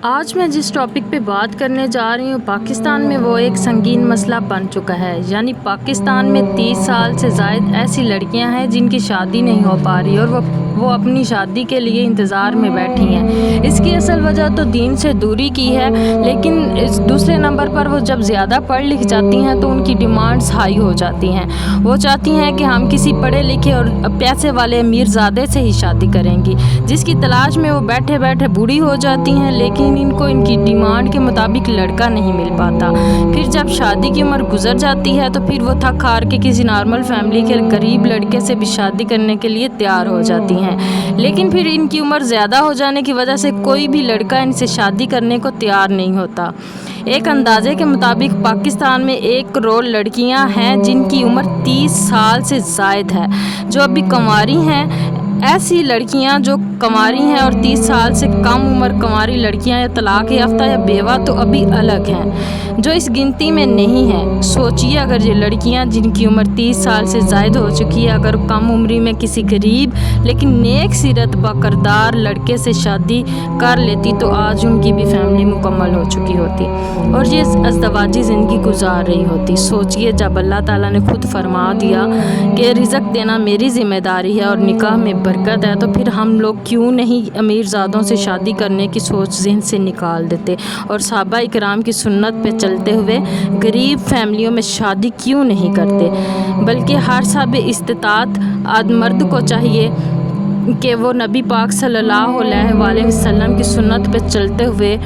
آج میں جس ٹاپک پہ بات کرنے جا رہی ہوں پاکستان میں وہ ایک سنگین مسئلہ بن چکا ہے، یعنی پاکستان میں 30 سال سے زائد ایسی لڑکیاں ہیں جن کی شادی نہیں ہو پا رہی اور وہ اپنی شادی کے لیے انتظار میں بیٹھی ہیں۔ اس کی اصل وجہ تو دین سے دوری کی ہے، لیکن دوسرے نمبر پر وہ جب زیادہ پڑھ لکھ جاتی ہیں تو ان کی ڈیمانڈز ہائی ہو جاتی ہیں۔ وہ چاہتی ہیں کہ ہم کسی پڑھے لکھے اور پیسے والے امیر زادے سے ہی شادی کریں گی، جس کی تلاش میں وہ بیٹھے بیٹھے بوڑھی ہو جاتی ہیں، لیکن ان کو ان کی ڈیمانڈ کے مطابق لڑکا نہیں مل پاتا۔ پھر جب شادی کی عمر گزر جاتی ہے تو پھر وہ تھک ہار کے کسی نارمل فیملی کے غریب لڑکے سے بھی شادی کرنے کے لیے تیار ہو جاتی ہیں، لیکن پھر ان کی عمر زیادہ ہو جانے کی وجہ سے کوئی بھی لڑکا ان سے شادی کرنے کو تیار نہیں ہوتا۔ ایک اندازے کے مطابق پاکستان میں 1 کروڑ لڑکیاں ہیں جن کی عمر 30 سال سے زائد ہے، جو ابھی کنواری ہیں۔ ایسی لڑکیاں جو کنواری ہیں اور 30 سال سے کم عمر کنواری لڑکیاں یا طلاق یافتہ یا بیوہ تو ابھی الگ ہیں، جو اس گنتی میں نہیں ہیں۔ سوچئے اگر یہ لڑکیاں جن کی عمر 30 سال سے زائد ہو چکی ہے اگر کم عمری میں کسی غریب لیکن نیک سیرت باکردار لڑکے سے شادی کر لیتی تو آج ان کی بھی فیملی مکمل ہو چکی ہوتی اور یہ ازدواجی زندگی گزار رہی ہوتی۔ سوچئے جب اللہ تعالیٰ نے خود فرما دیا کہ رزق دینا میری ذمہ داری ہے اور نکاح میں برکت ہے، تو پھر ہم لوگ کیوں نہیں امیر زادوں سے شادی کرنے کی سوچ ذہن سے نکال دیتے اور صحابہ اکرام کی سنت پہ چلتے ہوئے غریب فیملیوں میں شادی کیوں نہیں کرتے، بلکہ ہر صاحب استطاعت مرد کو چاہیے کہ وہ نبی پاک صلی اللہ علیہ وآلہ وسلم کی سنت پہ چلتے ہوئے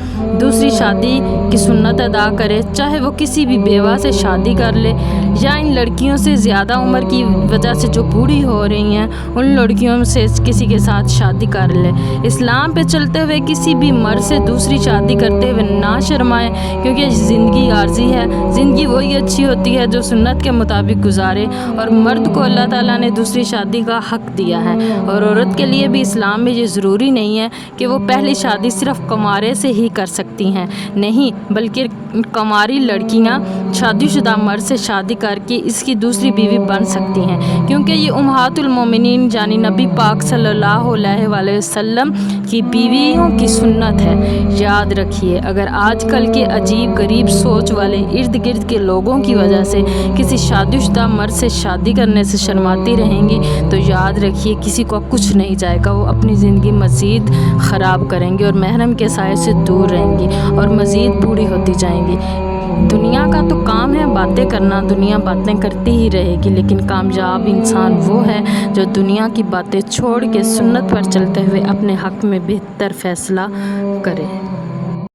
دوسری شادی کی سنت ادا کرے، چاہے وہ کسی بھی بیوہ سے شادی کر لے یا ان لڑکیوں سے زیادہ عمر کی وجہ سے جو بوڑھی ہو رہی ہیں ان لڑکیوں سے کسی کے ساتھ شادی کر لے۔ اسلام پہ چلتے ہوئے کسی بھی مرد سے دوسری شادی کرتے ہوئے نہ شرمائیں، کیونکہ زندگی عارضی ہے۔ زندگی وہی اچھی ہوتی ہے جو سنت کے مطابق گزارے، اور مرد کو اللہ تعالیٰ نے دوسری شادی کا حق دیا ہے، اور عورت کے لیے بھی اسلام میں یہ ضروری نہیں ہے کہ وہ پہلی شادی صرف کنوارے سے ہی کر سکتی ہیں، نہیں بلکہ کنواری لڑکیاں شادی شدہ مرد سے شادی کر کے اس کی دوسری بیوی بن سکتی ہیں، کیونکہ یہ امہات المومنین یعنی نبی پاک صلی اللہ علیہ وآلہ وسلم کی بیویوں کی سنت ہے۔ یاد رکھیے اگر آج کل کے عجیب غریب سوچ والے ارد گرد کے لوگوں کی وجہ سے کسی شادی شدہ مرد سے شادی کرنے سے شرماتی رہیں گی تو یاد رکھیے کسی کو کچھ نہیں جائے گا، وہ اپنی زندگی مزید خراب کریں گے اور محرم کے سائے سے دور رہیں گی اور مزید بوڑھی ہوتی جائیں گی۔ دنیا کا تو کام ہے باتیں کرنا، دنیا باتیں کرتی ہی رہے گی، لیکن کامیاب انسان وہ ہے جو دنیا کی باتیں چھوڑ کے سنت پر چلتے ہوئے اپنے حق میں بہتر فیصلہ کرے۔